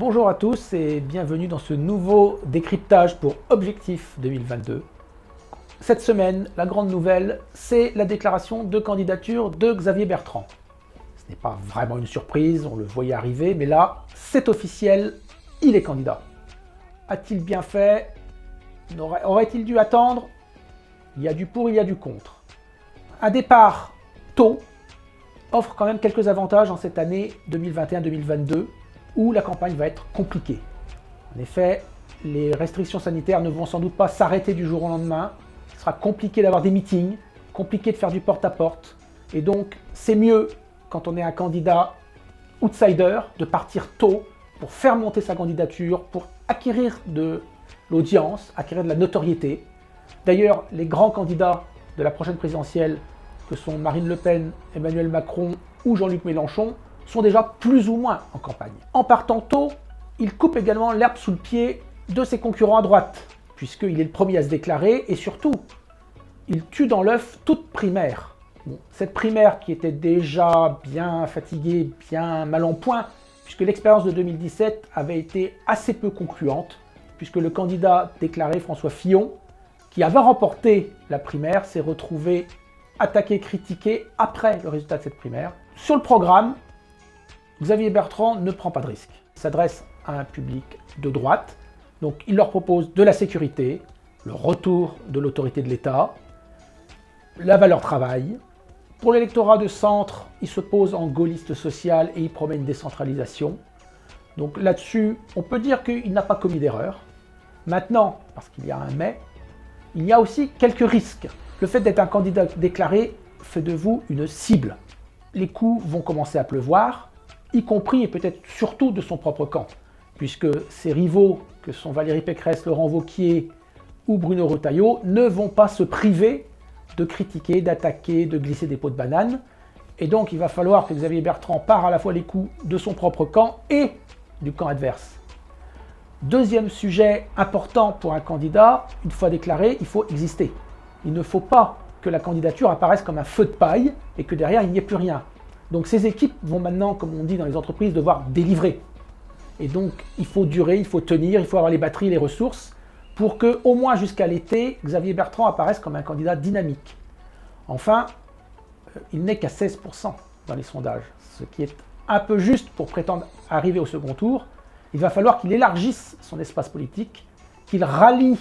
Bonjour à tous et bienvenue dans ce nouveau décryptage pour Objectif 2022. Cette semaine, la grande nouvelle, c'est la déclaration de candidature de Xavier Bertrand. Ce n'est pas vraiment une surprise, on le voyait arriver, mais là, c'est officiel, il est candidat. A-t-il bien fait? Aurait-il dû attendre? Il y a du pour, il y a du contre. Un départ tôt offre quand même quelques avantages en cette année 2021-2022, où la campagne va être compliquée. En effet, les restrictions sanitaires ne vont sans doute pas s'arrêter du jour au lendemain. Il sera compliqué d'avoir des meetings, compliqué de faire du porte-à-porte. Et donc, c'est mieux, quand on est un candidat outsider, de partir tôt pour faire monter sa candidature, pour acquérir de l'audience, acquérir de la notoriété. D'ailleurs, les grands candidats de la prochaine présidentielle, que sont Marine Le Pen, Emmanuel Macron ou Jean-Luc Mélenchon, sont déjà plus ou moins en campagne. En partant tôt, il coupe également l'herbe sous le pied de ses concurrents à droite, puisqu'il est le premier à se déclarer, et surtout, il tue dans l'œuf toute primaire. Bon, cette primaire qui était déjà bien fatiguée, bien mal en point, puisque l'expérience de 2017 avait été assez peu concluante, puisque le candidat déclaré François Fillon, qui avait remporté la primaire, s'est retrouvé attaqué, critiqué après le résultat de cette primaire. Sur le programme, Xavier Bertrand ne prend pas de risque. Il s'adresse à un public de droite, donc il leur propose de la sécurité, le retour de l'autorité de l'État, la valeur travail. Pour l'électorat de centre, il se pose en gaulliste social et il promet une décentralisation. Donc là-dessus, on peut dire qu'il n'a pas commis d'erreur. Maintenant, parce qu'il y a un mais, il y a aussi quelques risques. Le fait d'être un candidat déclaré fait de vous une cible. Les coups vont commencer à pleuvoir, y compris et peut-être surtout de son propre camp, puisque ses rivaux, que sont Valérie Pécresse, Laurent Wauquiez ou Bruno Retailleau, ne vont pas se priver de critiquer, d'attaquer, de glisser des pots de banane. Et donc il va falloir que Xavier Bertrand pare à la fois les coups de son propre camp et du camp adverse. Deuxième sujet important pour un candidat, une fois déclaré, il faut exister. Il ne faut pas que la candidature apparaisse comme un feu de paille et que derrière il n'y ait plus rien. Donc ces équipes vont maintenant, comme on dit dans les entreprises, devoir délivrer. Et donc il faut durer, il faut tenir, il faut avoir les batteries, les ressources, pour que, au moins jusqu'à l'été, Xavier Bertrand apparaisse comme un candidat dynamique. Enfin, il n'est qu'à 16% dans les sondages, ce qui est un peu juste pour prétendre arriver au second tour. Il va falloir qu'il élargisse son espace politique, qu'il rallie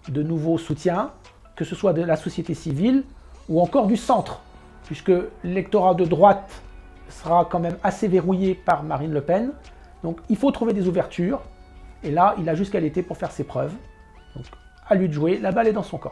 de nouveaux soutiens, que ce soit de la société civile ou encore du centre, puisque l'électorat de droite sera quand même assez verrouillé par Marine Le Pen. Donc il faut trouver des ouvertures, et là il a jusqu'à l'été pour faire ses preuves. Donc à lui de jouer, la balle est dans son camp.